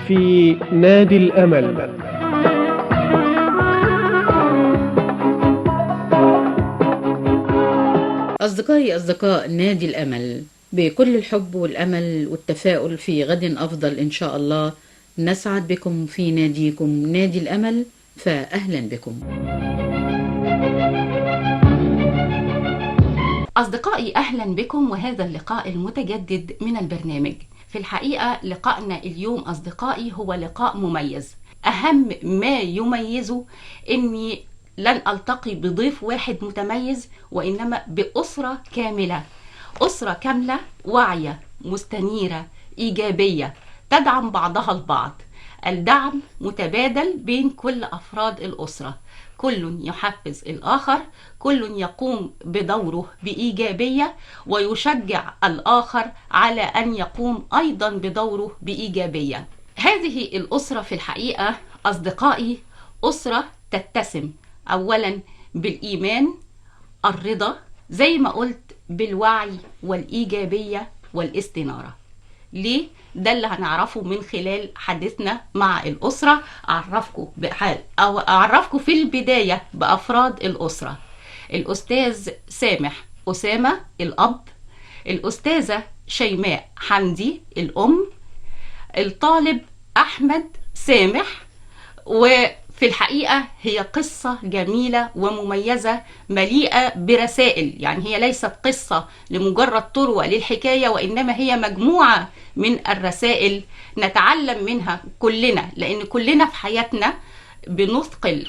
في نادي الأمل. أصدقائي أصدقاء نادي الأمل، بكل الحب والأمل والتفاؤل في غد أفضل إن شاء الله، نسعد بكم في ناديكم نادي الأمل، فأهلا بكم. أصدقائي أهلا بكم، وهذا اللقاء المتجدد من البرنامج. في الحقيقة لقائنا اليوم أصدقائي هو لقاء مميز. أهم ما يميزه أني لن ألتقي بضيف واحد متميز، وإنما بأسرة كاملة، أسرة كاملة واعية مستنيرة إيجابية تدعم بعضها البعض. الدعم متبادل بين كل أفراد الأسرة، كل يحفز الآخر، كل يقوم بدوره بإيجابية ويشجع الآخر على أن يقوم أيضا بدوره بإيجابية. هذه الأسرة في الحقيقة أصدقائي أسرة تتسم أولا بالإيمان، الرضا، زي ما قلت بالوعي والإيجابية والاستنارة. ليه؟ ده اللي هنعرفه من خلال حديثنا مع الأسرة. أعرفكم في البداية بأفراد الأسرة. الأستاذ سامح أسامة الأب، الأستاذة شيماء حمدي الأم، الطالب أحمد سامح. وفي الحقيقة هي قصة جميلة ومميزة مليئة برسائل، يعني هي ليست قصة لمجرد تروى للحكاية، وإنما هي مجموعة من الرسائل نتعلم منها كلنا، لأن كلنا في حياتنا بنثقل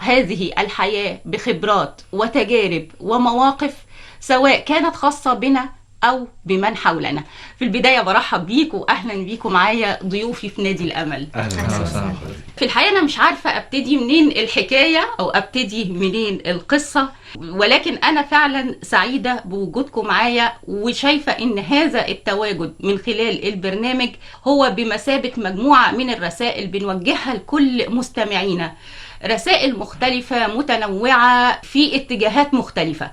هذه الحياة بخبرات وتجارب ومواقف، سواء كانت خاصة بنا أو بمن حولنا. في البداية برحب بيكم وأهلا بيكم معايا ضيوفي في نادي الأمل. أهلا وسهلا. في الحقيقة أنا مش عارفة أبتدي منين الحكاية أو أبتدي منين القصة، ولكن أنا فعلا سعيدة بوجودكم معايا، وشايفة إن هذا التواجد من خلال البرنامج هو بمثابة مجموعة من الرسائل بنوجهها لكل مستمعينا، رسائل مختلفة متنوعة في اتجاهات مختلفة.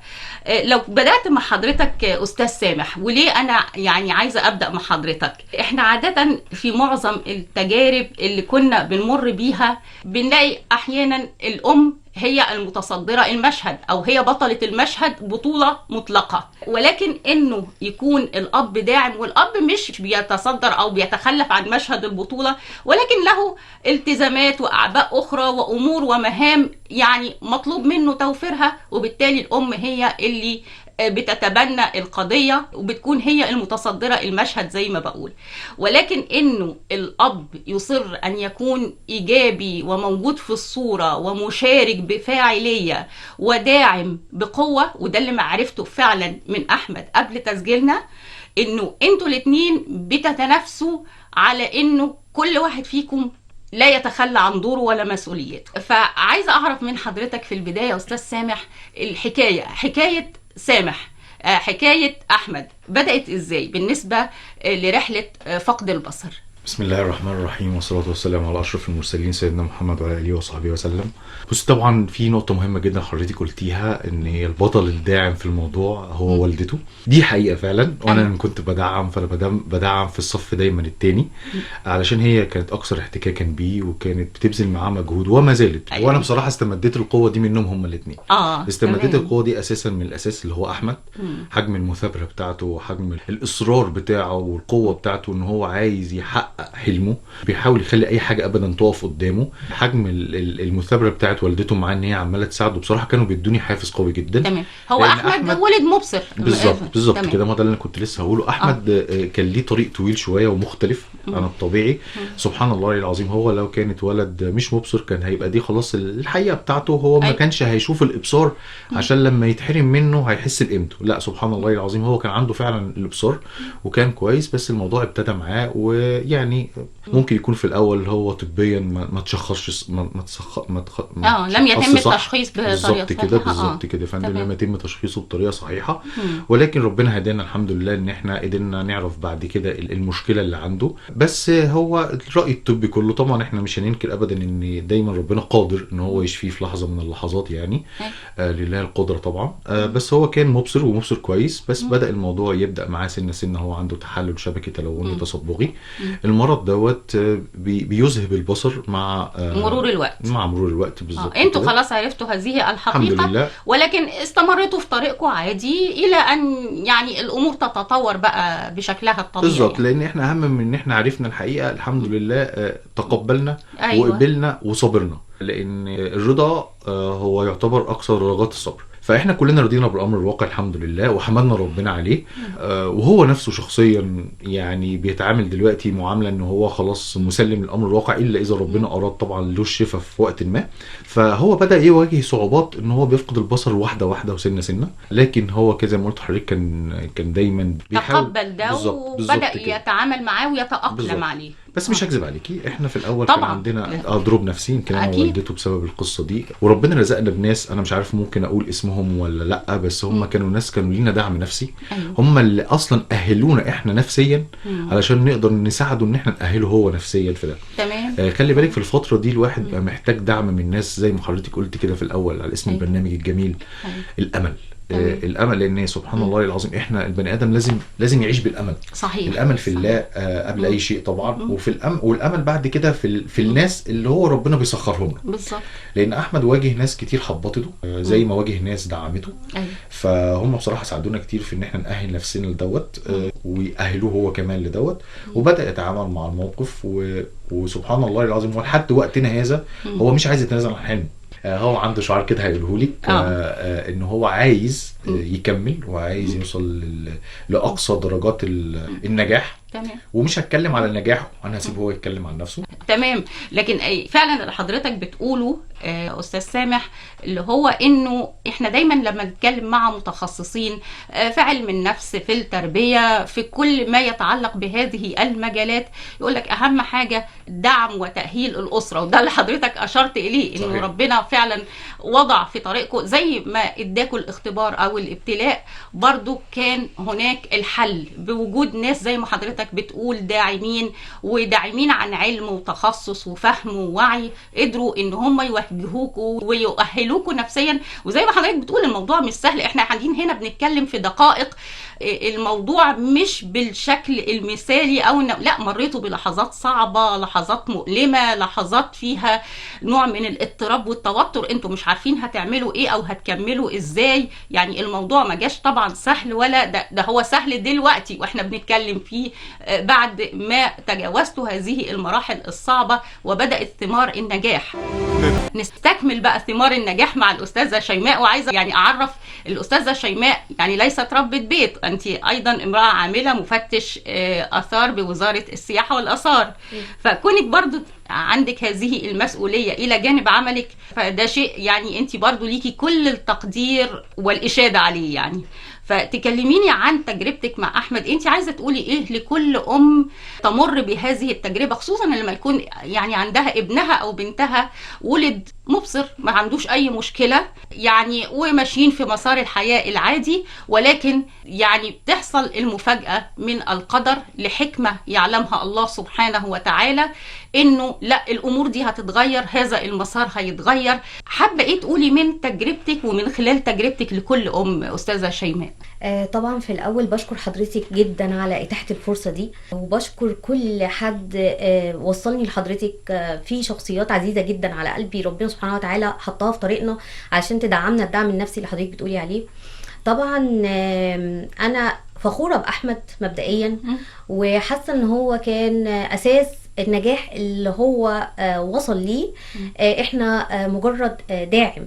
لو بدأت مع حضرتك أستاذ سامح، وليه أنا يعني عايزة أبدأ مع حضرتك؟ إحنا عادة في معظم التجارب اللي كنا بنمر بيها بنلاقي أحيانا الأم هي المتصدرة المشهد، أو هي بطلة المشهد بطولة مطلقة، ولكن إنه يكون الأب داعم، والأب مش بيتصدر أو بيتخلف عن مشهد البطولة، ولكن له التزامات وأعباء أخرى وأمور ومهام يعني مطلوب منه توفيرها، وبالتالي الأم هي اللي بتتبنى القضية وبتكون هي المتصدرة المشهد زي ما بقول. ولكن إنه الأب يصر أن يكون إيجابي وموجود في الصورة ومشارك بفاعلية وداعم بقوة، وده اللي معرفته فعلا من أحمد قبل تسجيلنا، إنه أنتوا الاتنين بتتنافسوا على إنه كل واحد فيكم لا يتخلى عن دوره ولا مسؤوليته. فعايزة أعرف من حضرتك في البداية أستاذ سامح، الحكاية حكاية سامح، حكاية أحمد بدأت إزاي بالنسبة لرحلة فقد البصر؟ بسم الله الرحمن الرحيم، والصلاة والسلام على أشرف المرسلين سيدنا محمد وعلى آله وصحبه وسلم. بس طبعا في نقطة مهمة جدا حضرتك قلتيها، إن هي البطل الداعم في الموضوع هو والدته. دي حقيقة فعلا، وأنا كنت بدعم، فأنا بدعم في الصف دايما التاني، علشان هي كانت أكثر احتكاكا بيه وكانت بتبذل معاه مجهود وما زالت. أيوة. وأنا بصراحة استمديت القوة دي منهم هما الاثنين. استمديت تمام. القوة دي أساسا من الأساس اللي هو أحمد، حجم المثابرة بتاعته وحجم الإصرار بتاعه والقوة بتاعته، إن هو عايز يحقق حلمه، بيحاول يخلي اي حاجه ابدا تقف قدامه. حجم المثابره بتاعت والدته معاه ان هي عماله تساعده، بصراحه كانوا بيدوني حافز قوي جدا. تمام. هو احمد ولد مبصر بالظبط كده، ما ده اللي انا كنت لسه هقوله. احمد كان ليه طريق طويل شويه ومختلف عن الطبيعي. سبحان الله العظيم، هو لو كانت ولد مش مبصر كان هيبقى دي خلاص الحقيقه بتاعته، هو ما كانش هيشوف الابصار عشان لما يتحرم منه هيحس بقيمته. لا سبحان الله العظيم، هو كان عنده فعلا الابصار وكان كويس، بس الموضوع ابتدى معاه، ويعني ممكن يكون في الاول هو طبيا ما تشخصش لم يتم التشخيص بالظبط كده. بالظبط كده فندم، لم يتم تشخيصه بطريقه صحيحه. ولكن ربنا هدانا الحمد لله ان احنا قدرنا نعرف بعد كده المشكله اللي عنده. بس هو الراي الطبي كله طبعا احنا مش هننكر ابدا ان دايما ربنا قادر ان هو يشفيه في لحظه من اللحظات، يعني لله القدره طبعا. بس هو كان مبصر ومبصر كويس، بس بدا الموضوع يبدا معاه سنه هو عنده تحلل شبكي تلوني تصبغي. المرض دوت بيذهب البصر مع مرور الوقت بالظبط. انتوا خلاص عرفتوا هذه الحقيقة الحمد لله. ولكن استمرتوا في طريقكم عادي الى ان يعني الامور تتطور بقى بشكلها الطبيعي بالظبط. لان احنا اهم من ان احنا عرفنا الحقيقة الحمد لله تقبلنا وقبلنا وصبرنا، لان الرضا هو يعتبر اقصى درجات الصبر. فاحنا كلنا رضينا بالامر الواقع الحمد لله وحمدنا ربنا عليه. وهو نفسه شخصيا يعني بيتعامل دلوقتي معامله ان هو خلاص مسلم للامر الواقع، الا اذا ربنا اراد طبعا له الشفاء في وقت ما. فهو بدا يواجه صعوبات ان هو بيفقد البصر واحده واحده وسنه سنه، لكن هو كده زي ما قلت لحضرتك كان دايما بيحاول تقبل ده وبدا يتعامل معاه ويتاقلم عليه. بس مش هكذب عليكي، احنا في الاول كان عندنا دروب نفسي يمكن انا ووالدته بسبب القصه دي، وربنا رزقنا بناس انا مش عارف ممكن اقول اسمهم ولا لا، بس هم كانوا ناس كانوا لينا دعم نفسي. هم اللي اصلا اهلونا احنا نفسيا علشان نقدر نساعده ان احنا ناهله هو نفسيا في ده. تمام. خلي بالك في الفتره دي الواحد بقى محتاج دعم من الناس زي ما حضرتك قلت كده في الاول على اسم البرنامج الجميل. الامل. الامل، لان سبحان الله العظيم احنا البني ادم لازم يعيش بالامل. صحيح. الامل في الله قبل اي شيء طبعا، وفي والامل بعد كده في الناس اللي هو ربنا بيسخرهم له. بالظبط. لان احمد واجه ناس كتير حبطته زي ما واجه ناس دعمته. فهم بصراحه ساعدونا كتير في ان احنا نأهل نفسنا لدوت ويأهلوه هو كمان لدوت، وبدأ يتعامل مع الموقف وسبحان الله العظيم ولحد وقتنا هذا هو مش عايز يتنازل عن حلمه. هو عنده شعار كده هيقوله لك ان هو عايز يكمل وعايز يوصل لاقصى درجات النجاح. تمام. ومش هتكلم على نجاحه، انا هسيبه هو يتكلم عن نفسه. تمام. لكن فعلا اللي حضرتك بتقوله استاذ سامح اللي هو انه احنا دايما لما نتكلم مع متخصصين في علم النفس في التربيه في كل ما يتعلق بهذه المجالات، يقول لك اهم حاجه دعم وتاهيل الاسره، وده اللي حضرتك اشرت اليه انه ربنا فعلا وضع في طريقكم زي ما اداكم الاختبار او الابتلاء، برضو كان هناك الحل بوجود ناس زي ما حضرتك بتقول داعمين وداعمين عن علم وتخصص وفهم ووعي، قدروا ان هم يوجهوكوا ويؤهلوكوا نفسيا. وزي ما حضرتك بتقول الموضوع مش سهل، احنا قاعدين هنا بنتكلم في دقائق، الموضوع مش بالشكل المثالي او لا، مريتوا بلحظات صعبة، لحظات مؤلمة، لحظات فيها نوع من الاضطراب والتوتر، انتوا مش عارفين هتعملوا ايه او هتكملوا ازاي. يعني الموضوع ما جاش طبعا سهل، ولا ده هو سهل دلوقتي واحنا بنتكلم فيه بعد ما تجاوزتوا هذه المراحل الصعبة وبدأت ثمار النجاح. نستكمل بقى ثمار النجاح مع الأستاذة شيماء، وعايزة يعني أعرف الأستاذة شيماء يعني ليست ربة بيت، أنت أيضا امرأة عاملة مفتش آثار بوزارة السياحة والآثار، فكونك برضو عندك هذه المسؤولية إلى جانب عملك فده شيء يعني أنت برضو ليكي كل التقدير والإشادة عليه. يعني فتكلميني عن تجربتك مع أحمد، أنت عايزة تقولي إيه لكل أم تمر بهذه التجربة، خصوصا لما يكون يعني عندها ابنها أو بنتها ولد مبصر ما عندوش أي مشكلة يعني وماشيين في مسار الحياة العادي، ولكن يعني بتحصل المفاجأة من القدر لحكمة يعلمها الله سبحانه وتعالى إنه لا الأمور دي هتتغير، هذا المسار هيتغير. حابة إيه تقولي من تجربتك ومن خلال تجربتك لكل أم أستاذة شيماء؟ طبعا في الأول بشكر حضرتك جدا على إتاحة الفرصة دي، وبشكر كل حد وصلني لحضرتك. في شخصيات عزيزة جدا على قلبي ربنا سبحانه وتعالى حطها في طريقنا عشان تدعمنا الدعم النفسي اللي حضرتك بتقولي عليه. طبعا أنا فخورة بأحمد مبدئيا، وحاسة ان هو كان أساس النجاح اللي هو وصل ليه. احنا مجرد داعم.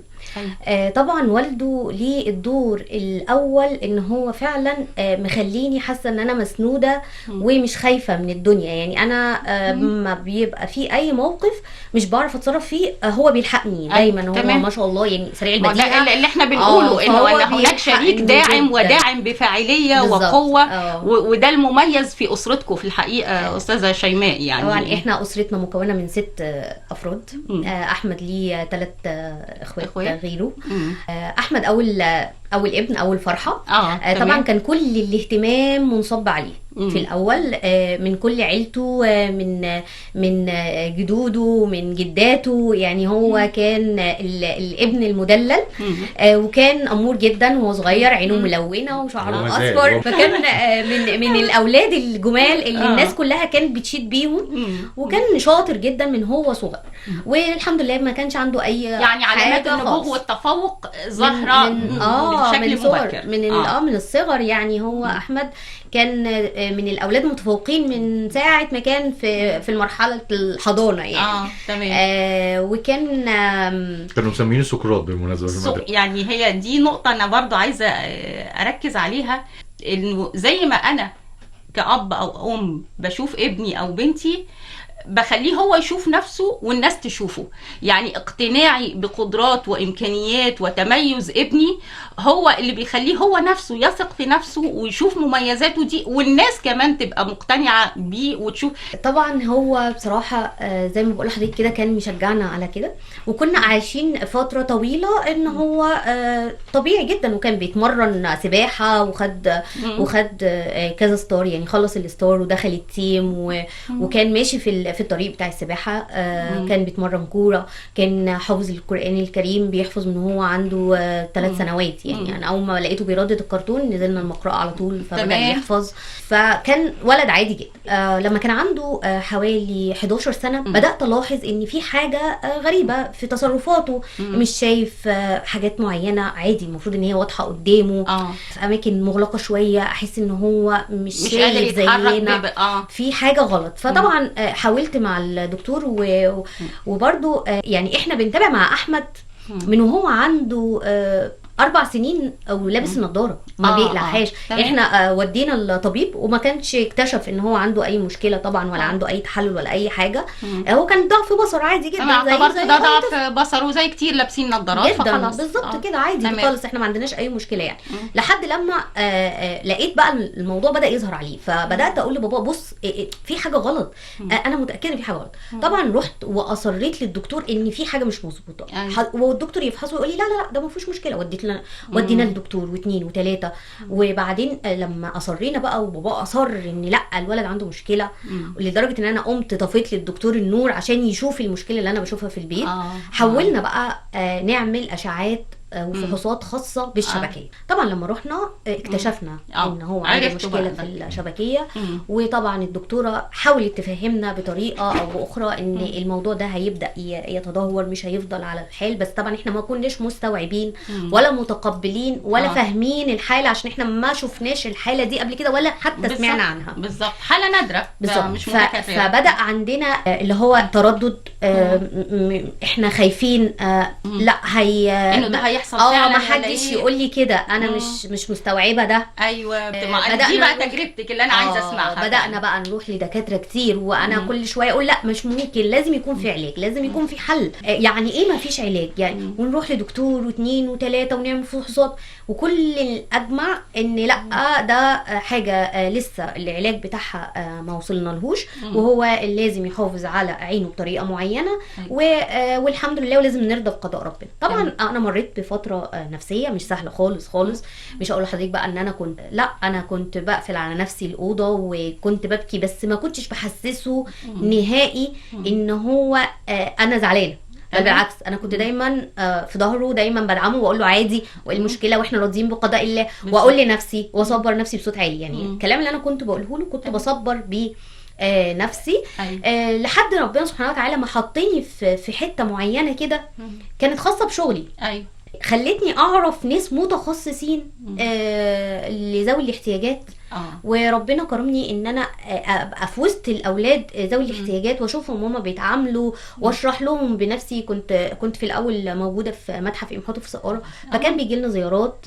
طبعا والده ليه الدور الاول ان هو فعلا مخليني حاسه ان انا مسنوده ومش خايفه من الدنيا. يعني انا ما بيبقى في اي موقف مش بعرف اتصرف فيه هو بيلحقني دايما. هو ما شاء الله يعني سريع البديهه اللي احنا بنقوله انه هناك شريك داعم وداعم بفاعليه وقوه، وده المميز في اسرتكم في الحقيقه استاذه شيماء. يعني طبعا احنا اسرتنا مكونه من 6 افراد. احمد ليه 3 اخوات غيره. احمد اول او الابن او الفرحه. طبعا تمام. كان كل الاهتمام منصب عليه مم. في الاول، من كل عيلته، من جدوده، من جداته، يعني هو كان الابن المدلل. وكان امور جدا وهو صغير، عينه ملونه وشعره اصفر، فكان من الاولاد الجمال اللي الناس كلها كانت بتشيد بيهم، وكان شاطر جدا من هو صغير، والحمد لله ما كانش عنده اي يعني علامات النبوغ والتفوق ظاهره بشكل مبكر من الصغر. يعني هو احمد كان من الاولاد المتفوقين من ساعه ما كان في المرحله الحضانه يعني. تمام. وكان كانوا مسمينه سقراط بالمناسبه. يعني هي دي نقطه انا برضو عايزه اركز عليها، انه زي ما انا كأب او ام بشوف ابني او بنتي، بخليه هو يشوف نفسه والناس تشوفه. يعني اقتناعي بقدرات وامكانيات وتميز ابني هو اللي بيخليه هو نفسه يثق في نفسه ويشوف مميزاته دي، والناس كمان تبقى مقتنعة بيه وتشوف. طبعا هو بصراحة زي ما بقول لحضرتك كده كان مشجعنا على كده، وكنا عايشين فترة طويلة ان هو طبيعي جدا، وكان بيتمرن سباحة وخد كذا ستار، يعني خلص الستار ودخل التيم وكان ماشي في الطريق بتاع السباحة. كان بيتمرن كورة، كان حافظ القرآن الكريم، بيحفظ من هو عنده 3 سنوات. يعني انا اول ما لقيته بيردد الكرتون نزلنا المقرأة على طول، فبدأ يحفظ، فكان ولد عادي جدا. لما كان عنده حوالي 11 سنة بدأت الاحظ ان في حاجة غريبة في تصرفاته، مش شايف حاجات معينة عادي المفروض ان هي واضحة قدامه، في اماكن مغلقة شوية احس ان هو مش شايف زينا، في حاجة غلط. فطبعا حاولت مع الدكتور وبرضو يعني احنا بنتابع مع احمد من وهو عنده 4 سنين او لابس النضاره ما بيقلعهاش. احنا ودينا الطبيب وما كانش اكتشف ان هو عنده اي مشكله طبعا، ولا عنده اي تحلل ولا اي حاجه. هو كان ضعف بصر عادي جدا، انا اعتبرت ده ضعف بصر، وزي كتير لابسين نضارات فخلاص بالظبط كده عادي خالص، احنا ما عندناش اي مشكله يعني. لحد لما لقيت بقى الموضوع بدا يظهر عليه، فبدات اقول لبابا بص في حاجه غلط، انا متاكده في حاجه غلط. طبعا رحت واصريت للدكتور ان في حاجه مش مظبوطه، والدكتور يفحصه ويقول لي لا ده ما فيش مشكله. ودينا للدكتور و2 و3، وبعدين لما اصرينا بقى وبابا اصر ان لا الولد عنده مشكله، لدرجه ان انا قمت طفيت للدكتور النور عشان يشوف المشكله اللي انا بشوفها في البيت. حاولنا بقى نعمل اشعاعات وفحوصات خاصه بالشبكيه. طبعا لما رحنا اكتشفنا ان هو عنده مشكله في الشبكيه، وطبعا الدكتوره حاولت تفهمنا بطريقه او باخرى ان الموضوع ده هيبدا يتدهور، مش هيفضل على الحال. بس طبعا احنا ما كناش مستوعبين ولا متقبلين ولا فاهمين الحاله، عشان احنا ما شفناش الحاله دي قبل كده ولا حتى سمعنا عنها. بالظبط، حاله نادره مش متكرره. فبدا عندنا اللي هو تردد، احنا خايفين لا انه ده يحصل فعلا، ما حدش يقول لي كده، انا مش مستوعبه ده. ايوه دي بقى تجربتك اللي انا عايزه اسمعها. بدانا بقى نروح لدكاتره كتير، وانا كل شويه اقول لا مش ممكن، لازم يكون في علاج، لازم يكون في حل. يعني ايه ما فيش علاج يعني؟ ونروح لدكتور و2 و3 ونعمل فحوصات، وكل الاجمع ان لا ده حاجه لسه العلاج بتاعها ما وصلنا لهوش، وهو لازم يحافظ على عينه بطريقه معينه، والحمد لله ولازم نرضى بقضاء ربنا. طبعا انا مريت بفتره نفسيه مش سهله خالص خالص. مش هقول لحضرتك بقى ان انا كنت بقفل على نفسي الاوضه وكنت ببكي، بس ما كنتش بحسسه نهائي ان هو انا زعلانه. بالعكس انا كنت دايما في ظهره، دايما بدعمه واقول له عادي، وايه المشكله واحنا راضيين بقضاء الله، واقول لنفسي واصبر نفسي بصوت عالي. يعني الكلام اللي انا كنت بقوله له كنت بصبر بيه نفسي. لحد ربنا سبحانه وتعالى ما حطني في حته معينه كده كانت خاصه بشغلي، خلتني اعرف ناس متخصصين لذوي الاحتياجات. وربنا كرمني ان انا ابقى في وسط الاولاد ذوي الاحتياجات واشوفهم هما بيتعاملوا واشرح لهم بنفسي. كنت في الاول موجوده في متحف امحاطه في سقاره، فكان بيجي لنا زيارات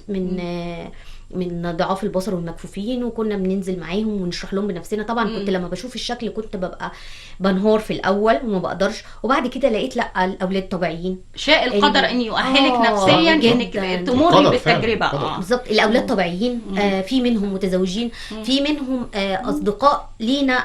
من ضعاف البصر والمكفوفين، وكنا بننزل معاهم ونشرح لهم بنفسنا. طبعا كنت لما بشوف الشكل كنت ببقى بنهار في الاول وما بقدرش، وبعد كده لقيت لا، الاولاد طبيعيين. شاء القدر ان يؤهلك نفسيا انك تمري القدر بالتجربه. فعلا. بالظبط، الاولاد طبيعيين. في منهم متزوجين، في منهم اصدقاء لينا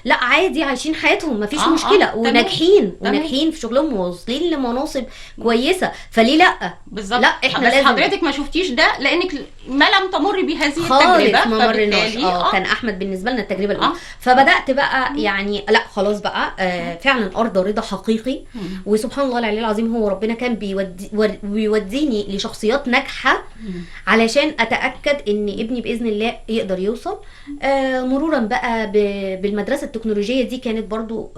لا عادي عايشين حياتهم، مفيش مشكله، وناجحين في شغلهم وواصلين لمناصب كويسه، فليه لا؟ بالظبط. لا احنا بس لازم. حضرتك ما شفتيش ده لانك ما لم تمر بهذه خالص التجربه، ما مرناش. فبالتالي كان احمد بالنسبه لنا التجربه الاولى. فبدات بقى يعني لا خلاص بقى فعلا ارضى رضا حقيقي. وسبحان الله العلي العظيم، هو ربنا كان بيوديني لشخصيات ناجحه علشان اتاكد ان ابني باذن الله يقدر يوصل. مرورا بقى بالمدرسه التكنولوجيه دي، كانت برضو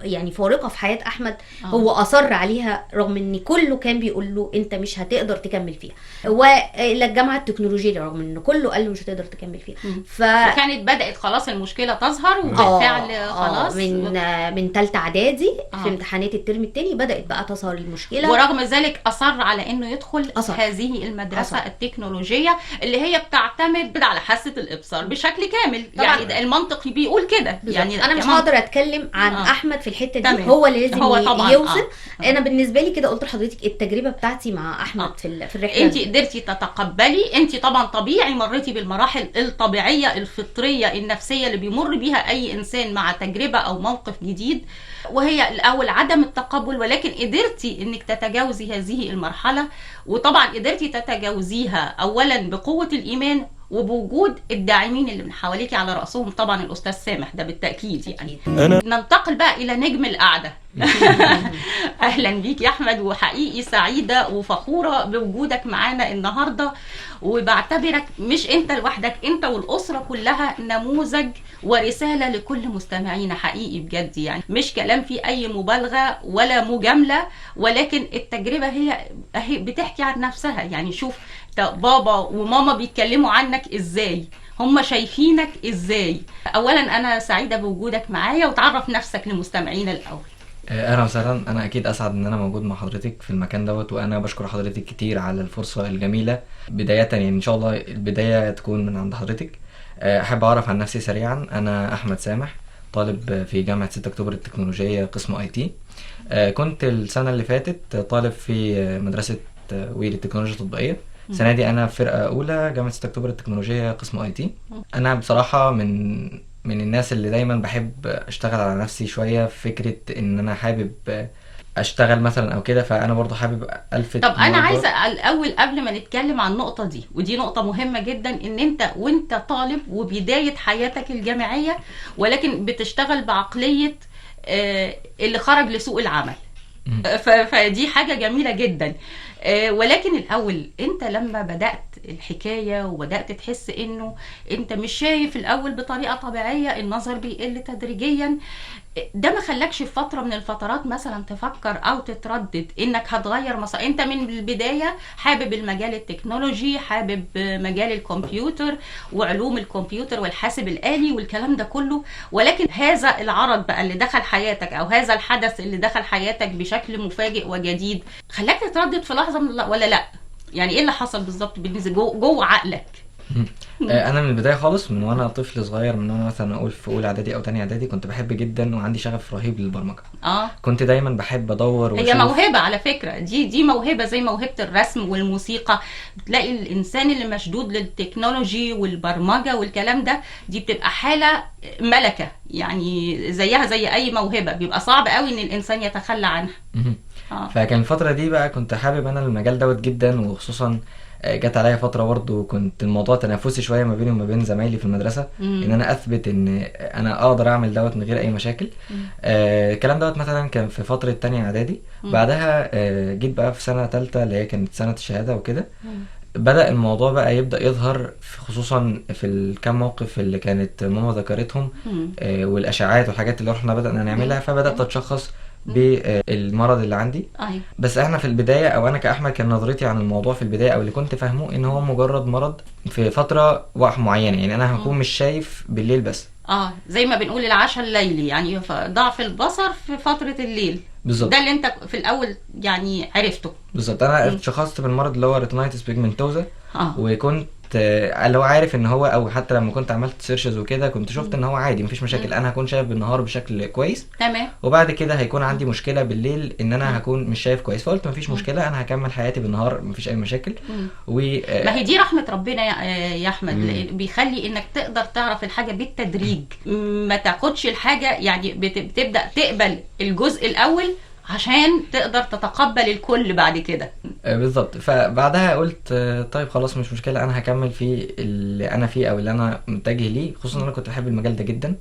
يعني فارقه في حياه احمد. هو اصر عليها رغم ان كله كان بيقول له انت مش هتقدر تكمل فيها، والى الجامعه التكنولوجيه رغم ان كله قال له مش هتقدر تكمل فيها. وكانت بدات خلاص المشكله تظهر، وبالفعل خلاص من ثالثه اعدادي في امتحانات الترم الثاني بدات بقى تظهر المشكله. ورغم ذلك اصر على انه يدخل هذه المدرسه التكنولوجيه اللي هي بتعتمد على حاسه الابصار بشكل كامل. يعني المنطق بيقول كده. يعني انا مش هقدر اتكلم عن احمد في الحته دي. تمام. هو اللي لازم طبعاً يوصل. انا بالنسبه لي كده قلت لحضرتك التجربه بتاعتي مع احمد في الرحله. انت قدرتي تتقبلي، انت طبعا طبيعي مريتي بالمراحل الطبيعيه الفطريه النفسيه اللي بيمر بيها اي انسان مع تجربه او موقف جديد، وهي الاول عدم التقبل، ولكن قدرتي انك تتجاوزي هذه المرحله. وطبعا قدرتي تتجاوزيها اولا بقوه الايمان وبوجود الداعمين اللي من حواليكي، على راسهم طبعا الاستاذ سامح ده بالتاكيد. يعني ننتقل بقى الى نجم القعده. اهلا بيك يا احمد، وحقيقي سعيده وفخوره بوجودك معانا النهارده، وبعتبرك مش انت لوحدك، انت والاسره كلها نموذج ورساله لكل مستمعينا حقيقي بجد. يعني مش كلام فيه اي مبالغه ولا مجامله، ولكن التجربه هي بتحكي عن نفسها. يعني شوف بابا وماما بيتكلموا عنك ازاي، هم شايفينك ازاي. اولا انا سعيده بوجودك معايا، وتعرف نفسك لمستمعينا الاول. اهلا وسهلا. انا اكيد اسعد ان انا موجود مع حضرتك في المكان دوت، وانا بشكر حضرتك كتير على الفرصه الجميله. بدايه يعني ان شاء الله البدايه تكون من عند حضرتك. احب اعرف عن نفسي سريعا. انا احمد سامح، طالب في جامعه 6 اكتوبر التكنولوجيه قسم IT. كنت السنه اللي فاتت طالب في مدرسه ويل التكنولوجيا التطبيقيه. السنه دي انا في فرقه اولى جامعه 6 اكتوبر التكنولوجيه قسم IT. انا بصراحه من الناس اللي دايما بحب اشتغل على نفسي شويه، في فكره ان انا حابب اشتغل مثلا او كده، فانا برضو حابب الفت. طب انا عايزه الاول قبل ما نتكلم عن النقطه دي، ودي نقطه مهمه جدا، ان انت وانت طالب وبدايه حياتك الجامعيه، ولكن بتشتغل بعقليه اللي خرج لسوق العمل. فدي حاجه جميله جدا. ولكن الاول انت لما بدات الحكايه وبدات تحس انه انت مش شايف الاول بطريقه طبيعيه، النظر بيقل تدريجيا، ده ما خلاكش في فتره من الفترات مثلا تفكر او تتردد انك هتغير انت من البدايه حابب المجال التكنولوجي، حابب مجال الكمبيوتر وعلوم الكمبيوتر والحاسب الآلي والكلام ده كله، ولكن هذا العرض بقى اللي دخل حياتك او هذا الحدث اللي دخل حياتك بشكل مفاجئ وجديد خلاك تتردد في لحظه ولا لا؟ يعني ايه اللي حصل بالظبط بالنسبه جوه عقلك؟ انا من البدايه خالص، من وانا طفل صغير، من وانا مثلا اقول في اولى اعدادي او تانية اعدادي، كنت بحب جدا وعندي شغف رهيب للبرمجه. كنت دايما بحب ادور هي موهبه على فكره، دي موهبه زي موهبه الرسم والموسيقى. بتلاقي الانسان اللي مشدود للتكنولوجي والبرمجه والكلام ده، دي بتبقى حاله ملكه، يعني زيها زي اي موهبه، بيبقى صعب قوي ان الانسان يتخلى عنها. فكان الفتره دي بقى كنت حابب انا المجال دوت جدا، وخصوصا جت عليا فتره برضو كنت الموضوع تنافسي شويه ما بيني وما بين زمايلي في المدرسه، ان انا اثبت ان انا اقدر اعمل دوت من غير اي مشاكل. الكلام دوت مثلا كان في فتره تانية اعدادي. بعدها جيت بقى في سنه ثالثه اللي هي كانت سنه الشهاده وكده، بدأ الموضوع بقى يبدأ يظهر، خصوصا في الكام موقف اللي كانت ماما ذكرتهم، والاشعاعات والحاجات اللي احنا بدأنا نعملها، فبدأت اتشخص بالمرض اللي عندي. بس احنا في البدايه، او انا كاحمد، كان نظرتي عن الموضوع في البدايه او اللي كنت فاهمه ان هو مجرد مرض في فتره وقت معينه، يعني انا هكون مش شايف بالليل بس. زي ما بنقول العشاء الليلي، يعني ضعف البصر في فتره الليل. بالظبط، ده اللي انت في الاول يعني عرفته. بالظبط. انا اتشخصت بالمرض اللي هو ريتينايتس بيجمنتوزا، وكنت اللي هو عارف ان هو، او حتى لما كنت عملت سيرشز وكده كنت شفت ان هو عادي مفيش مشاكل، انا هكون شايف بالنهار بشكل كويس، تمام. وبعد كده هيكون عندي مشكله بالليل ان انا هكون مش شايف كويس. فقلت مفيش مشكله، انا هكمل حياتي بالنهار مفيش اي مشاكل. ما هي دي رحمه ربنا يا احمد، بيخلي انك تقدر تعرف الحاجه بالتدريج، ما تاخدش الحاجه يعني بتبدا تقبل الجزء الاول عشان تقدر تتقبل الكل بعد كده. بالظبط. فبعدها قلت طيب خلاص مش مشكله، انا هكمل في اللي انا فيه او اللي انا متجه ليه، خصوصا ان انا كنت بحب المجال ده جدا.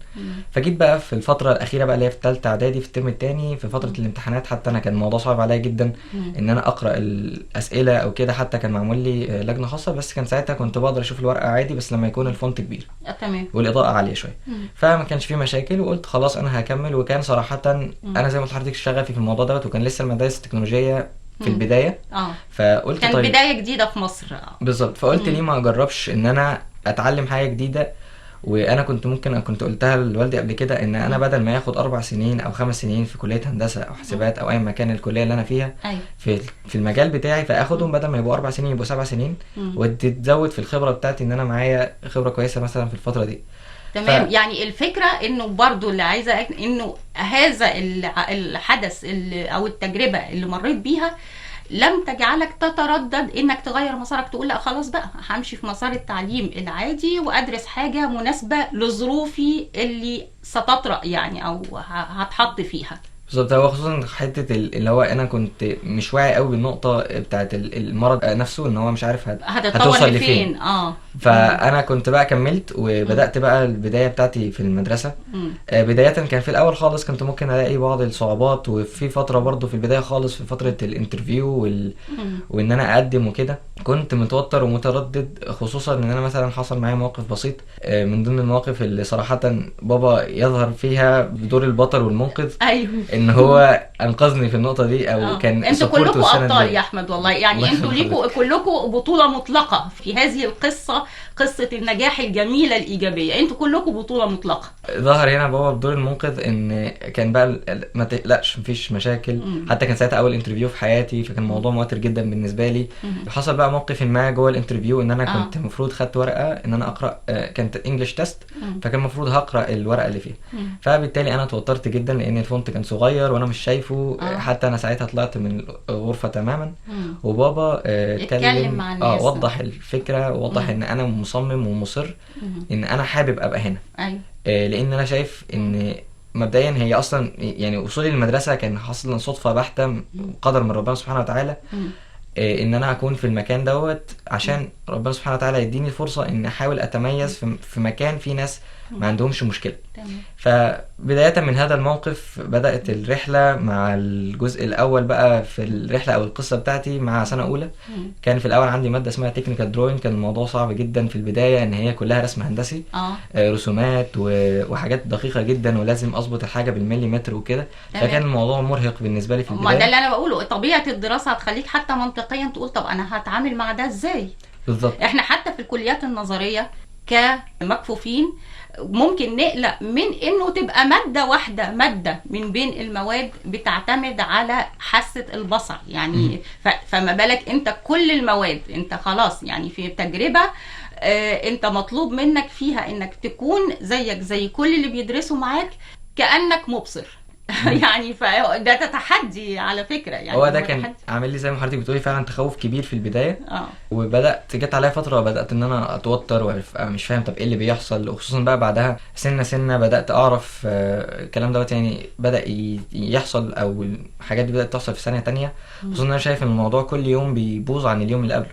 فجيت بقى في الفتره الاخيره بقى اللي هي في ثالثه اعدادي في الترم الثاني في فتره الامتحانات، حتى انا كان الموضوع صعب عليا جدا ان انا اقرا الاسئله او كده، حتى كان معمول لي لجنه خاصه، بس كان ساعتها كنت بقدر اشوف الورقه عادي بس لما يكون الفونت كبير تمام والاضاءه عاليه شويه. فما كانش فيه مشاكل وقلت خلاص انا هكمل. وكان صراحه انا زي ما قلت لحضرتك شغال في الموضوع دوت، وكان لسه المدارس التكنولوجيه في البدايه. فقلت كان طيب بدايه جديده في مصر. بالظبط. فقلت ليه ما اجربش ان انا اتعلم حاجه جديده. وانا كنت قلتها لوالدي قبل كده ان انا بدل ما ياخد 4 سنين او 5 سنين في كليه هندسه او حاسبات او اي مكان الكليه اللي انا فيها في المجال بتاعي، فاخدهم بدل ما يبقوا 4 سنين يبقوا 7 سنين، وتتزود في الخبره بتاعتي ان انا معايا خبره كويسه مثلا في الفتره دي. تمام. يعني الفكرة انه برضو اللي عايزة انه هذا الحدث او التجربة اللي مريت بيها لم تجعلك تتردد انك تغير مسارك، تقول لا خلاص بقى همشي في مسار التعليم العادي وادرس حاجة مناسبة لظروفي اللي ستطرأ يعني او هتحط فيها. بالظبط. هو خصوصا حته اللي هو انا كنت مش واعي قوي بالنقطه بتاعه المرض نفسه، ان هو مش عارف هتوصل لفين. فانا كنت بقى كملت وبدات بقى البدايه بتاعتي في المدرسه. بدايه كان في الاول خالص كنت ممكن الاقي بعض الصعوبات، وفي فتره برضو في البدايه خالص في فتره الانترفيو وان انا اقدم وكده كنت متوتر ومتردد، خصوصا ان انا مثلا حصل معايا موقف بسيط من ضمن المواقف اللي صراحه بابا يظهر فيها بدور البطل والمنقذ. ايوه ان هو انقذني في النقطه دي، او كان انتوا كلكم ابطال يا احمد والله، يعني انتوا ليكوا كلكم بطوله مطلقه في هذه القصه، قصه النجاح الجميله الايجابيه، انتوا كلكم بطوله مطلقه. ظهر هنا بابا بدور المنقذ، ان كان بقى ما تقلقش مفيش مشاكل. حتى كان ساعتها اول انترفيو في حياتي، فكان الموضوع موتر جدا بالنسبه لي. حصل بقى موقف ما جوه الانترفيو ان انا كنت المفروض خدت ورقه ان انا اقرا، كانت انجلش تيست، فكان المفروض هقرا الورقه اللي فيها. فبالتالي انا توترت جدا لان الفونت كان صغير وانا مش شايفه. حتى انا ساعتها طلعت من الغرفه تماما، وبابا اتكلم مع الناس، وضح الفكره ووضح ان انا مصمم ومصر ان انا حابب ابقى هنا. لان انا شايف ان مبدئيا هي اصلا يعني وصولي للمدرسه كان حصلا صدفه بحته، قدر من ربنا سبحانه وتعالى ان انا اكون في المكان دوت، عشان ربنا سبحانه وتعالى يديني الفرصه ان احاول اتميز في مكان فيه ناس ما عندهمش مشكله. فبدايه من هذا الموقف بدات الرحله مع الجزء الاول بقى في الرحله او القصه بتاعتي مع سنه اولى. كان في الاول عندي ماده اسمها تكنيكال دروينج، كان الموضوع صعب جدا في البدايه ان هي كلها رسم هندسي، رسومات وحاجات دقيقه جدا ولازم اظبط الحاجه بالمليمتر وكده. فكان الموضوع مرهق بالنسبه لي في البدايه. ما ده اللي انا بقوله، طبيعه الدراسه هتخليك حتى منطقيا تقول طب انا هتعامل مع ده ازاي. بالظبط. احنا حتى في الكليات النظريه كمكفوفين ممكن نقلق من انه تبقى مادة واحدة، مادة من بين المواد بتعتمد على حاسة البصر يعني. فما بالك انت كل المواد انت خلاص يعني في تجربة انت مطلوب منك فيها انك تكون زيك زي كل اللي بيدرسوا معاك كأنك مبصر. يعني فده تحدي على فكره يعني. هو ده كان عامل لي زي ما حضرتك بتقولي فعلا تخوف كبير في البدايه. جت عليا فتره بدات ان انا اتوتر ومش فاهم طب ايه اللي بيحصل، وخصوصا بقى بعدها سنه بدات اعرف الكلام دوت يعني بدا يحصل، او الحاجات دي بدات تحصل في ثانيه تانية. خصوصا انا شايف ان الموضوع كل يوم بيبوظ عن اليوم اللي قبله.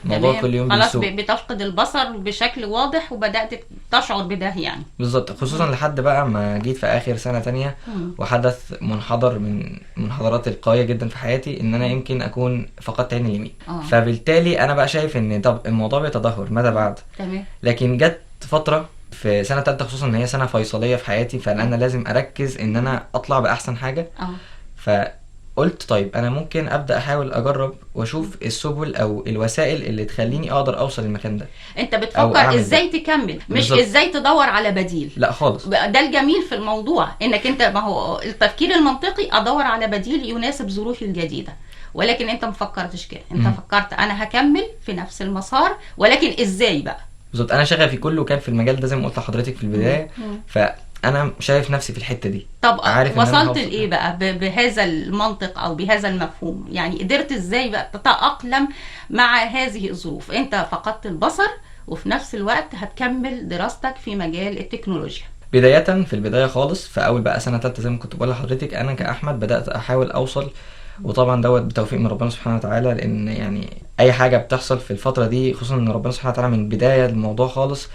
الموضوع كل يوم خلاص بتفقد البصر بشكل واضح وبدات تشعر بده يعني. بالظبط. خصوصا لحد بقى ما جيت في اخر سنه تانية وحدث منحدر من المنحدرات القويه جدا في حياتي، ان انا يمكن اكون فقدت عيني اليمين. فبالتالي انا بقى شايف ان طب الموضوع بيتدهور ماذا بعد. تمام. لكن جت فتره في سنه ثالثه خصوصا ان هي سنه فيصليه في حياتي، فانا لازم اركز ان انا اطلع باحسن حاجه. قلت طيب انا ممكن ابدا احاول اجرب واشوف السبل او الوسائل اللي تخليني اقدر اوصل المكان ده. انت أو بتفكر أعمل ازاي تكمل، مش بالظبط. ازاي تدور على بديل. لا خالص. ده الجميل في الموضوع، انك انت ما هو التفكير المنطقي ادور على بديل يناسب ظروفي الجديده، ولكن انت ما فكرتش كده، انت فكرت انا هكمل في نفس المسار، ولكن ازاي بقى. بالظبط. انا شغفي كله كان في المجال ده زي ما قلت لحضرتك في البدايه، فانا شايف نفسي في الحته دي. طب عارف إن أنا وصلت هوصل. لايه بقى بهذا المنطق او بهذا المفهوم؟ يعني قدرت ازاي بقى تتأقلم مع هذه الظروف؟ انت فقدت البصر وفي نفس الوقت هتكمل دراستك في مجال التكنولوجيا. بدايه في البدايه خالص، في اول بقى سنه ثالثه زي ما كنت بقول لحضرتك، انا كاحمد بدات احاول اوصل، وطبعا دوت بتوفيق من ربنا سبحانه وتعالى، لان يعني اي حاجه بتحصل في الفتره دي خصوصا ان ربنا سبحانه وتعالى من البدايه الموضوع خالص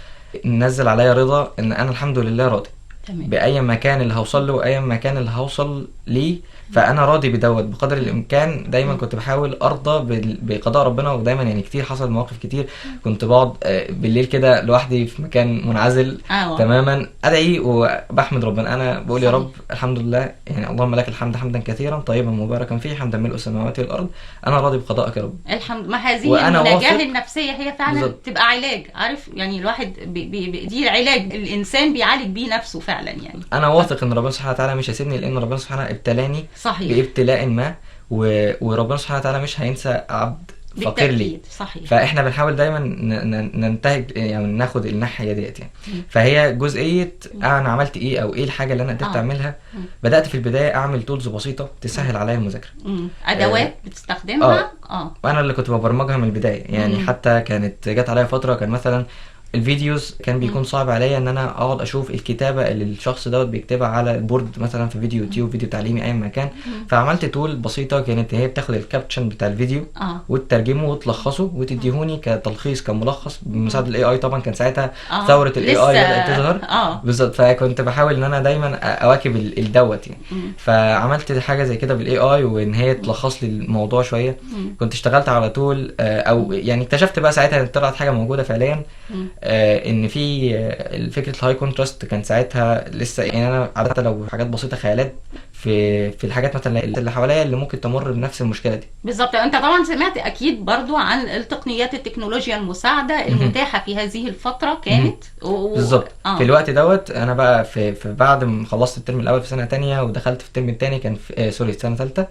نزل عليا رضا ان انا الحمد لله راضي تمام. باي مكان اللي هوصل له، اي مكان اللي هوصل ليه، فانا راضي بدوت بقدر الامكان. دايما كنت بحاول ارضى بقضاء ربنا، ودايما يعني كتير حصل مواقف كتير كنت بقعد بالليل كده لوحدي في مكان منعزل تماما ادعي وبحمد ربنا. انا بقول يا رب الحمد لله، يعني اللهم لك الحمد حمدا كثيرا طيبا مباركا فيه حمدا ملء السماوات والارض، انا راضي بقضائك يا رب. الحمد. ما هذه وأنا النجاة واثق- النفسية هي فعلا بالظبط. تبقى علاج، عارف يعني الواحد دي العلاج، الانسان بيعالج بيه نفسه فعلا يعني. انا واثق ان ربنا سبحانه وتعالى مش هيسيبني، لان ربنا سبحانه ابتلاني صحيح. بابتلاء ما، وربنا سبحانه وتعالى مش هينسى عبد فقير لي. بالتأكيد. صحيح. فاحنا بنحاول دايما ننتهج يعني ناخد الناحيه ديت يعني. فهي جزئيه انا عملت ايه او ايه الحاجه اللي انا قدرت اعملها. بدات في البدايه اعمل تولز بسيطه تسهل عليا المذاكره. ادوات بتستخدمها. وانا اللي كنت ببرمجها من البدايه يعني. حتى كانت جت عليا فتره كان مثلا الفيديوز كان بيكون صعب عليا ان انا اقعد اشوف الكتابه اللي الشخص دوت بيكتبها على البورد مثلا في فيديو يوتيوب، فيديو تعليمي اي مكان. فعملت تول بسيطه كانت هي بتاخد الكابشن بتاع الفيديو وتترجمه وتلخصه وتديهوني كتلخيص كملخص بمساعده الاي اي. طبعا كان ساعتها ثوره الاي اي بدات تظهر. بالظبط. فكنت بحاول ان انا دايما اواكب الدوت يعني. فعملت حاجه زي كده بالاي اي وان هي تلخص لي الموضوع شويه. كنت اشتغلت على تول او يعني اكتشفت بقى ساعتها ان طلعت حاجه موجوده فعليا، ان في فكره الهاي كونتراست. كان ساعتها لسه يعني انا عاده لو حاجات بسيطه خيالات في الحاجات مثلا اللي حواليا اللي ممكن تمر بنفس المشكله دي. بالظبط. انت طبعا سمعت اكيد برضو عن التقنيات التكنولوجيا المساعده المتاحه في هذه الفتره كانت بالظبط. في الوقت دوت انا بقى في بعد ما خلصت الترم الاول في سنه تانية ودخلت في الترم الثاني كان في سوري سنه ثالثه،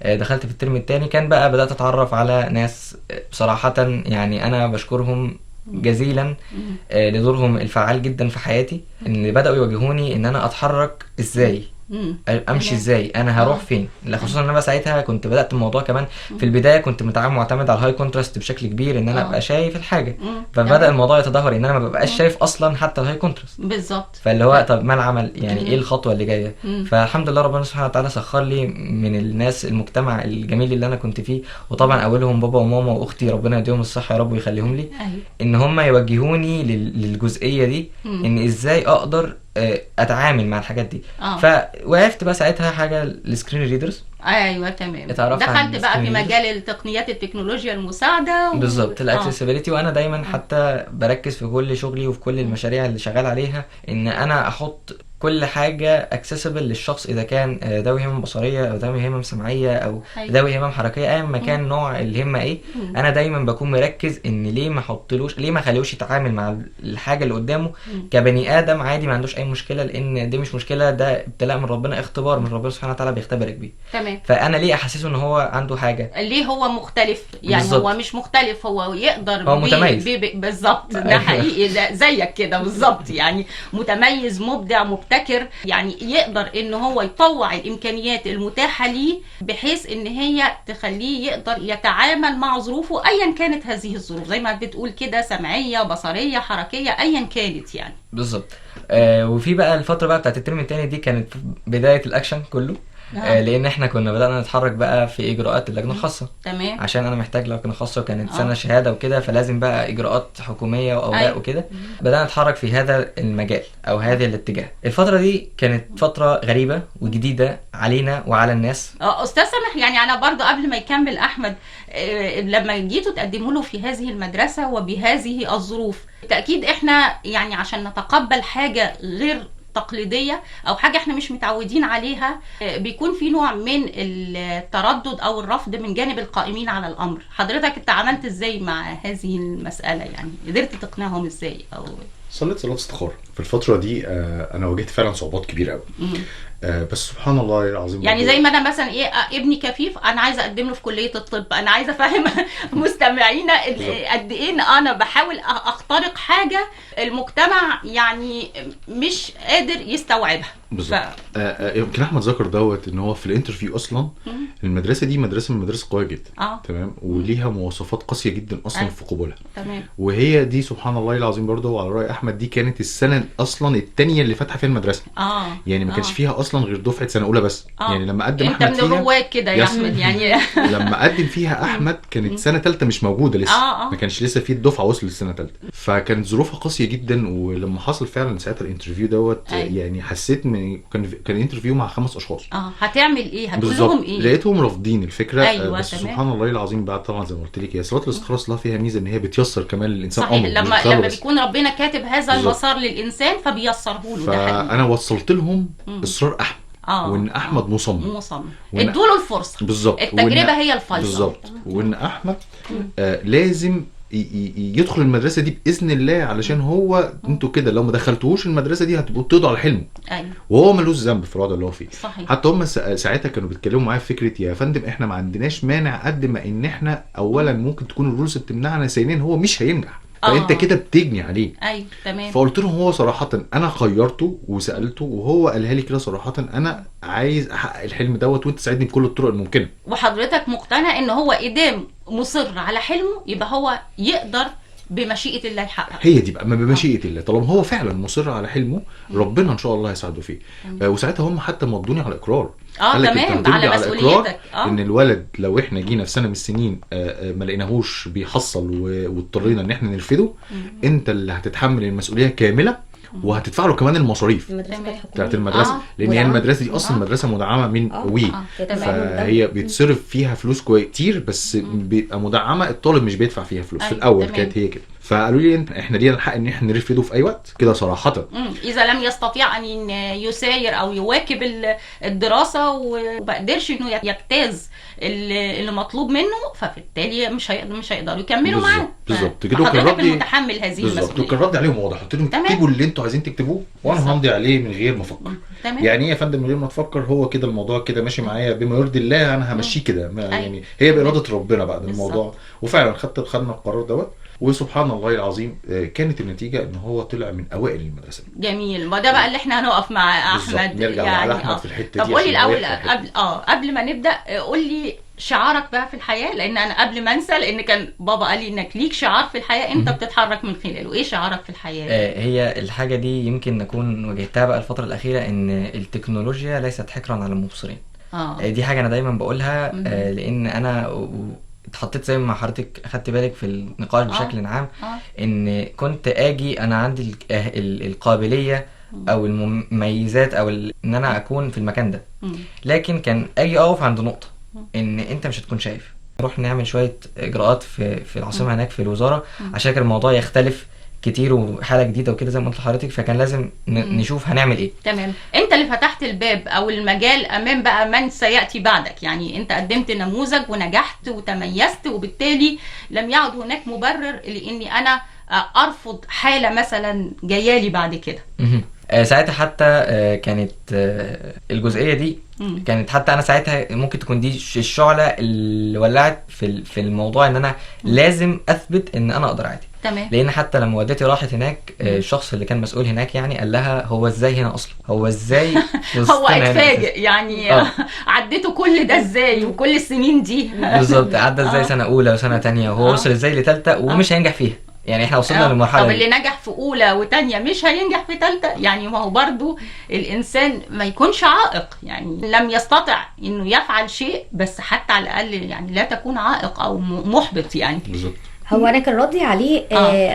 دخلت في الترم الثاني كان بقى بدات اتعرف على ناس بصراحه يعني انا بشكرهم جزيلا لدورهم الفعال جدا في حياتي، ان بداوا يواجهوني ان انا اتحرك ازاي، امشي ازاي، انا هروح فين. خصوصا ان انا ساعتها كنت بدات الموضوع كمان في البدايه كنت معتمد على الهاي كونتراست بشكل كبير ان انا ابقى شايف الحاجه. فبدا الموضوع يتدهور ان انا ما ببقاش شايف اصلا حتى الهاي كونتراست. بالظبط. فاللي هو طب ما العمل يعني ايه الخطوه اللي جايه. فالحمد لله ربنا سبحانه وتعالى سخر لي من الناس المجتمع الجميل اللي انا كنت فيه، وطبعا اولهم بابا وماما واختي ربنا يديهم الصحه يا رب ويخليهم لي. ان هم يوجهوني للجزئيه دي ان ازاي اقدر اتعامل مع الحاجات دي. فوقفت بقى ساعتها حاجه السكرين ريدرز. ايوه تمام. دخلت بقى في مجال التقنيات التكنولوجيا المساعده بالظبط الاكسسبيليتي. وانا دايما حتى بركز في كل شغلي وفي كل المشاريع اللي شغال عليها ان انا احط كل حاجه اكسسبل للشخص، اذا كان ذوي همم بصريه او ذوي همم سمعيه او ذوي همم حركيه، ايا ما كان نوع الهمه ايه. انا دايما بكون مركز ان ليه ما اخليهوش يتعامل مع الحاجه اللي قدامه كبني ادم عادي ما عندوش اي مشكله، لان دي مش مشكله، ده ابتلاء من ربنا، اختبار من ربنا سبحانه وتعالى بيختبرك بيه. تمام. فانا ليه احسسه ان هو عنده حاجه، ليه هو مختلف يعني بالزبط. هو مش مختلف، هو يقدر هو متميز بالظبط. ده حقيقي زيك كده بالظبط يعني متميز مبدع مبتكر، يعني يقدر ان هو يطوع الامكانيات المتاحه ليه بحيث ان هي تخليه يقدر يتعامل مع ظروفه ايا كانت هذه الظروف، زي ما بتقول كده سمعيه بصريه حركيه ايا كانت يعني. بالظبط. وفي بقى الفتره بقى بتاعت الترم الثاني دي كانت بدايه الاكشن كله. لان احنا كنا بدأنا نتحرك بقى في اجراءات اللجنه الخاصه. تمام. عشان انا محتاج لجنه خاصه وكانت سنه شهاده وكده، فلازم بقى اجراءات حكوميه واوراق وكده. بدأنا نتحرك في هذا المجال او هذا الاتجاه. الفتره دي كانت فتره غريبه وجديده علينا وعلى الناس. استاذ سامح، يعني انا برضو قبل ما يكمل احمد، لما جيتوا تقدموا له في هذه المدرسه وبهذه الظروف، بالتاكيد احنا يعني عشان نتقبل حاجه غير تقليديه او حاجه احنا مش متعودين عليها، بيكون في نوع من التردد او الرفض من جانب القائمين على الامر. حضرتك انت عملت ازاي مع هذه المساله؟ يعني قدرت تقنعهم ازاي؟ او صليت صلاة استخارة في الفترة دي. أنا واجهت فعلا صعوبات كبيرة أوي. بس سبحان الله العظيم، يعني زي ما انا مثلا ابني كفيف، انا عايزه اقدم له في كليه الطب، انا عايزه افهم مستمعينا قد ايه انا بحاول اخترق حاجه المجتمع يعني مش قادر يستوعبها. بالظبط. يمكن احمد ذكر دوت ان هو في الانترفيو اصلا المدرسه دي مدرسه من المدارس قويه جدا. تمام. وليها مواصفات قاسيه جدا اصلا في قبولها. تمام. وهي دي سبحان الله العظيم برضه، وعلى راي احمد دي كانت السنه اصلا الثانيه اللي فاتحه فيها المدرسه. يعني ما كانش فيها اصلا غير دفعه سنه اولى بس. يعني لما قدم احمد انت من الرواد كده يا احمد يعني. لما قدم فيها احمد كانت سنه ثالثه مش موجوده لسه. ما كانش لسه في الدفعه وصل للسنه ثالثه، فكانت ظروفها قاسيه جدا. ولما حصل فعلا ساعتها الانترفيو دوت يعني حسيت من كان انترفيو مع 5 اشخاص. هتعمل ايه؟ هتقول لهم ايه؟ لقيتهم رافضين الفكره. أيوة بس تمام. سبحان الله العظيم بعد طبعا زي ما قلت لك هي صلاه الاستخاره اصلها فيها ميزه ان هي بتيسر كمان للانسان صحيح. امره. لما بيكون ربنا كاتب هذا المسار للانسان فبيسره له. فانا وصلت لهم اصرار احمد وان احمد مصمم ادوا له الفرصه. بالظبط. التجربه هي الفيصل. بالظبط. وان احمد لازم يدخل المدرسه دي باذن الله، علشان هو انتوا كده لو ما دخلتوهوش المدرسه دي هتبقوا بتقضوا على حلمه. ايوه. وهو ملوش ذنب في الوضع اللي هو فيه. صحيح. حتى هم ساعتها كانوا بيتكلموا معايا في فكره يا فندم احنا ما عندناش مانع قد ما ان احنا اولا ممكن تكون الرولز بتمنعنا، ثانيا هو مش هينجح فانت كده بتجني عليه. ايوه تمام. فقلت لهم هو صراحه انا خيرته وسالته وهو قالها لي كده صراحه انا عايز احقق الحلم دوت وانت تساعدني بكل الطرق الممكنه. وحضرتك مقتنع ان هو ادام مصر على حلمه يبقى هو يقدر بمشيئه الله يحقق. هي دي بقى بمشيئه الله، طالما هو فعلا مصر على حلمه ربنا ان شاء الله هيساعده فيه. وساعتها هم حتى مضوني على اقرار. تمام. على مسؤوليتك. ان الولد لو احنا جينا في سنه من السنين ما لقيناهوش بيحصل واضطرينا ان احنا نرفده، انت اللي هتتحمل المسؤوليه كامله وهتدفع له كمان المصاريف بتاعت المدرسه. لان هي المدرسه دي اصلا مدرسه مدعمه من وي. فهي بيتصرف فيها فلوس كتير بس بيبقى مدعمه، الطالب مش بيدفع فيها فلوس. في الاول كانت هي كده. فقالوا لي احنا لينا الحق ان احنا نرفده في اي وقت كده صراحه. اذا لم يستطيع ان يساير او يواكب الدراسه وما قدرش انه يجتاز اللي مطلوب منه، فبالتالي مش هيقدروا يكملوا معاه. بالظبط كده. كان ردي متحمل هذه المسؤوليه. كان ردي عليهم واضح، قلت لهم اكتبوا اللي انتوا عايزين تكتبوه وانا همضي عليه من غير ما افكر. يعني ايه يا فندم من غير ما تفكر؟ هو كده الموضوع كده ماشي معايا بما يرضي الله، انا همشيه كده. يعني هي باراده ربنا بعد الموضوع. وفعلا خدنا القرار دوت. وسبحان الله العظيم كانت النتيجه ان هو طلع من اوائل المدرسه. جميل. ما ده بقى اللي احنا هنقف مع احمد. نرجع يعني على احمد في الحته دي. طب قولي الاول قبل ما نبدا قول لي شعارك بقى في الحياه، لان انا قبل ما انسى، لان كان بابا قال لي انك ليك شعار في الحياه انت بتتحرك من خلاله. ايه شعارك في الحياه؟ هي الحاجه دي يمكن نكون واجهتها بقى الفتره الاخيره، ان التكنولوجيا ليست حكرا على المبصرين. دي حاجه انا دايما بقولها. لان انا اتحطيت زي ما حضرتك اخدت بالك في النقاش بشكل عام، ان كنت اجي انا عندي القابليه او المميزات او ان انا اكون في المكان ده، لكن كان اجي اقف عند نقطه ان انت مش هتكون شايف. نروح نعمل شويه اجراءات في العاصمه هناك في الوزاره عشان كان الموضوع يختلف كتير وحاله جديده وكده زي ما قلت لحضرتك، فكان لازم نشوف هنعمل ايه. تمام. انت اللي فتحت الباب او المجال امام بقى من سياتي بعدك. يعني انت قدمت نموذج ونجحت وتميزت، وبالتالي لم يعد هناك مبرر لاني انا ارفض حاله مثلا جايالي بعد كده. ساعتها حتى كانت الجزئيه دي كانت حتى انا ساعتها ممكن تكون دي الشعله اللي ولعت في الموضوع، ان انا لازم اثبت ان انا اقدر عادي. تمام. لان حتى لما والدتي راحت هناك الشخص اللي كان مسؤول هناك يعني قال لها هو ازاي هنا اصلا، هو ازاي هو اتفاجئ يعني عديته كل ده ازاي وكل السنين دي بالظبط. عدى ازاي سنه اولى وسنه ثانيه وهو وصل ازاي لثالثه ومش هينجح فيها. يعني احنا وصلنا للمرحله طب اللي نجح في اولى وثانيه مش هينجح في ثالثه؟ يعني ما هو برضو الانسان ما يكونش عائق. يعني لم يستطع انه يفعل شيء، بس حتى على الاقل يعني لا تكون عائق او محبط. يعني بالظبط. هو انا كان ردي عليه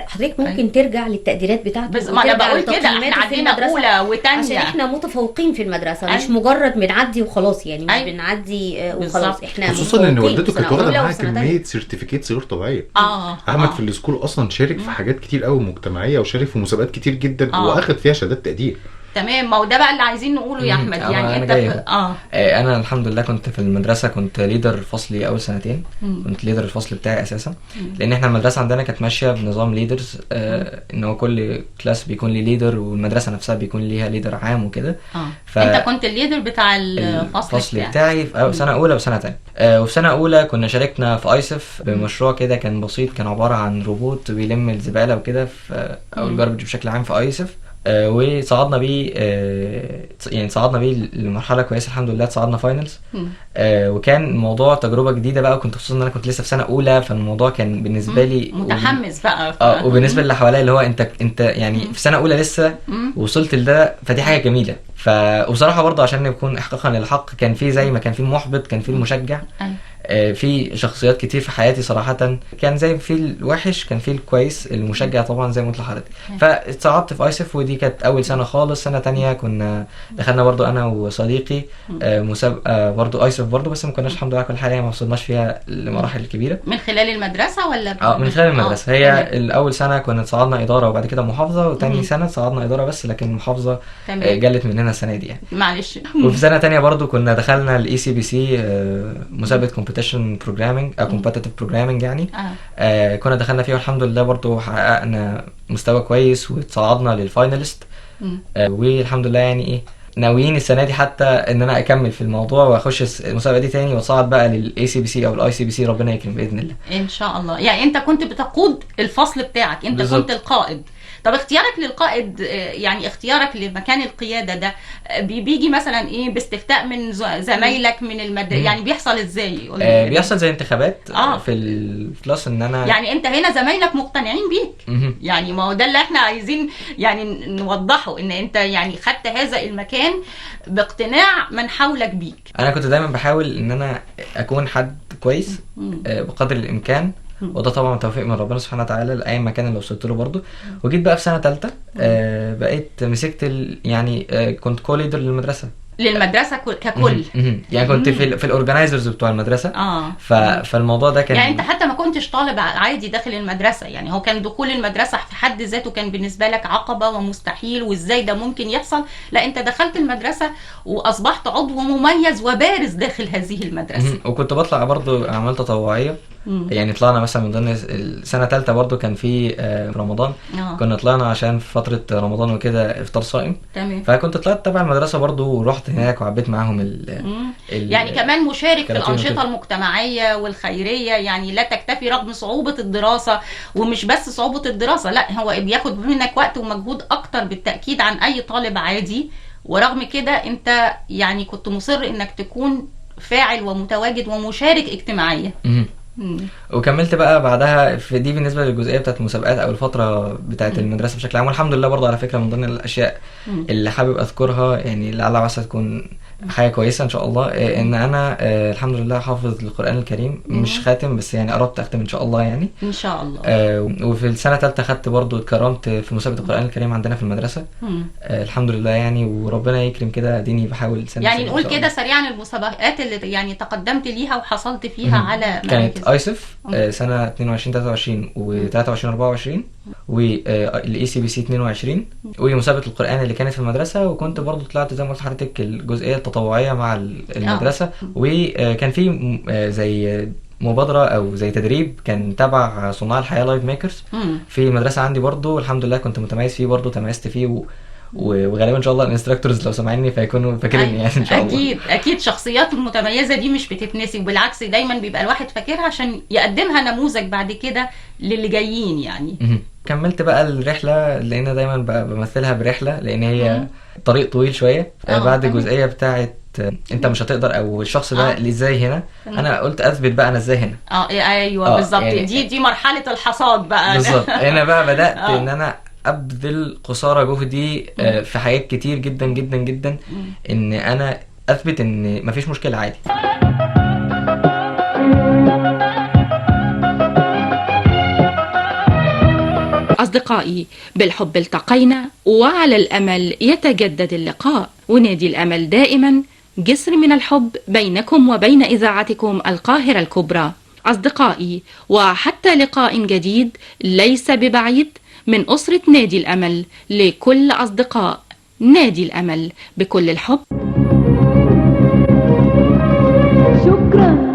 حضرتك ممكن ترجع للتقديرات بتاعته. بس ما انا بقول كده احنا عندنا اولى وثانيه عشان احنا متفوقين في المدرسه. مش مجرد بنعدي وخلاص، يعني مش بنعدي وخلاص. احنا خصوصا ان والدته كانت واخده معاها كميه سيرتيفيكيتس غير طبيعيه. احمد في السكول اصلا شارك في حاجات كتير قوي مجتمعيه، وشارك في مسابقات كتير جدا واخد فيها شهادات تقدير. تمام، ما هو ده بقى اللي عايزين نقوله يا احمد. أنا يعني انت جاي في... أهو. انا الحمد لله كنت في المدرسه، كنت ليدر فصلي اول سنتين. كنت ليدر الفصل بتاعي اساسا، لان احنا المدرسه عندنا كانت ماشيه بنظام ليدرز، ان هو كل كلاس بيكون ليه ليدر، والمدرسه نفسها بيكون ليها ليدر عام وكده. انت كنت الليدر بتاع الفصل بتاعي في سنه اولى وسنه ثانيه. وفي سنه اولى كنا شاركنا في ايسف بمشروع كده كان بسيط، كان عباره عن روبوت بيلم الزباله وكده او الجاربج بشكل عام في ايسف. وصعدنا بيه، يعني صعدنا بيه لمرحله كويسه الحمد لله، صعدنا فاينلز. وكان الموضوع تجربه جديده بقى، وكنت خصوصا ان انا كنت لسه في سنه اولى، فالموضوع كان بالنسبه لي متحمس بقى. وبالنسبه اللي حواليا اللي هو انت يعني في سنه اولى لسه وصلت لده، فدي حاجه جميله. وبصراحه برضه عشان نكون احقاقا للحق، كان في زي ما كان في المحبط كان في المشجع. في شخصيات كتير في حياتي صراحة، كان زي في الوحش كان في الكويس، المشجع طبعا زي ما قلت لحضرتك. فاتصعدت في ايسف، ودي كانت اول سنة خالص. سنة تانية كنا دخلنا برضو انا وصديقي مسابقة برضو ايسف برضو، بس ما كناش الحمد لله كل حاجة ما وصلناش فيها لمراحل كبيرة. من خلال المدرسة ولا من خلال المدرسة. هي الاول سنة كنا صعدنا ادارة وبعد كده محافظة، وتاني سنة صعدنا ادارة بس، لكن المحافظة جلت مننا السنة دي يعني. معلش. وفي سنة تانية برضو كنا دخلنا الاي سي بي سي، مسابقة كومبيتيشن بروجرامينج او كومبيتيتيف بروجرامينج يعني. كنا دخلنا فيها والحمد لله برضو حققنا مستوى كويس وتصعدنا للفاينالست. والحمد لله يعني ايه، ناويين السنه دي حتى ان انا اكمل في الموضوع واخش المسابقه دي تاني واصعد بقى للاي سي بي سي او الاي سي بي سي، ربنا يكرم باذن الله ان شاء الله. يعني انت كنت بتقود الفصل بتاعك، انت بالزبط. كنت القائد. طب اختيارك للقائد، يعني اختيارك لمكان القياده ده بيجي مثلا ايه باستفتاء من زمايلك من المدرسه، يعني بيحصل ازاي؟ بيحصل زي انتخابات في الكلاس، ان انا يعني انت هنا زمايلك مقتنعين بيك. يعني ما هو ده اللي احنا عايزين يعني نوضحه، ان انت يعني خدت هذا المكان باقتناع من حولك بيك. انا كنت دايما بحاول ان انا اكون حد كويس بقدر الامكان، وده طبعا توفيق من ربنا سبحانه وتعالى لاي مكان اللي وصلت له برضه. وجيت بقى في سنه ثالثه، بقيت مسكت يعني كنت كوليدر للمدرسه ككل. يعني كنت في الاورجنايزرز بتوع المدرسه. فالموضوع ده كان يعني انت حتى ما كنتش طالب عادي داخل المدرسه، يعني هو كان دخول المدرسه في حد ذاته كان بالنسبه لك عقبه ومستحيل وازاي ده ممكن يحصل. لا، انت دخلت المدرسه واصبحت عضو مميز وبارز داخل هذه المدرسه. وكنت بطلع برضو اعمال تطوعيه. يعني طلعنا مثلا من ضمن السنه الثالثه برضو كان في رمضان. كنا طلعنا عشان في فتره رمضان وكده افطار صائم. تمام. فكنت طلعت تبع المدرسه برضو ورحت هناك وعبيت معاهم يعني كمان مشارك في الانشطه المجتمعيه والخيريه، يعني لا تكتفي رغم صعوبه الدراسه. ومش بس صعوبه الدراسه، لا هو بياخد منك وقت ومجهود اكتر بالتاكيد عن اي طالب عادي، ورغم كده انت يعني كنت مصر انك تكون فاعل ومتواجد ومشارك اجتماعيا. وكملت بقى بعدها في دي بالنسبه للجزئيه بتاعت المسابقات او الفتره بتاعت المدرسه بشكل عام. والحمد لله برضه على فكره من ضمن الاشياء اللي حابب اذكرها، يعني لعل وعسى تكون حاجه كويسه ان شاء الله، ان انا الحمد لله حافظ القران الكريم، مش خاتم بس يعني قربت اختم ان شاء الله يعني ان شاء الله. وفي السنه الثالثه خدت برضو اتكرمت في مسابقه القران الكريم عندنا في المدرسه. الحمد لله يعني، وربنا يكرم كده اديني بحاول سنه يعني نقول كده سريعا المسابقات اللي يعني تقدمت ليها وحصلت فيها على كانت ايسف سنه 22 23 و23 24 والاي سي بي سي 22 ومسابقه القران اللي كانت في المدرسه. وكنت برضو طلعت زي ما قلت لحضرتك الجزئيه التطوعيه مع المدرسه. وكان في زي مبادرة أو زي تدريب كان تبع صناع الحياة لايف ميكرز في المدرسة عندي برضو، الحمد لله كنت متميز فيه برضو، تميزت فيه وغالبا ان شاء الله الانستراكتورز لو سامعيني فيكونوا فاكريني يعني ان شاء الله. اكيد الشخصيات المتميزه دي مش بتتنسي، وبالعكس دايما بيبقى الواحد فاكرها عشان يقدمها نموذج بعد كده للي جايين يعني. كملت بقى الرحله، لان دايما بمثلها برحله لان هي طريق طويل شويه. بعد الجزئيه بتاعه انت مش هتقدر او الشخص ده اللي ازاي هنا، انا قلت اثبت بقى انا ازاي هنا. ايوه بالظبط، يعني دي مرحله الحصاد بقى. بالظبط. هنا بقى بدات ان انا ابذل قصارى جهدي في حاجات كتير جدا جدا جدا، ان انا اثبت ان مفيش مشكله عادي. أصدقائي، بالحب التقينا وعلى الأمل يتجدد اللقاء، ونادي الأمل دائما جسر من الحب بينكم وبين إذاعتكم القاهرة الكبرى. أصدقائي، وحتى لقاء جديد ليس ببعيد من أسرة نادي الأمل، لكل أصدقاء نادي الأمل بكل الحب. شكرا.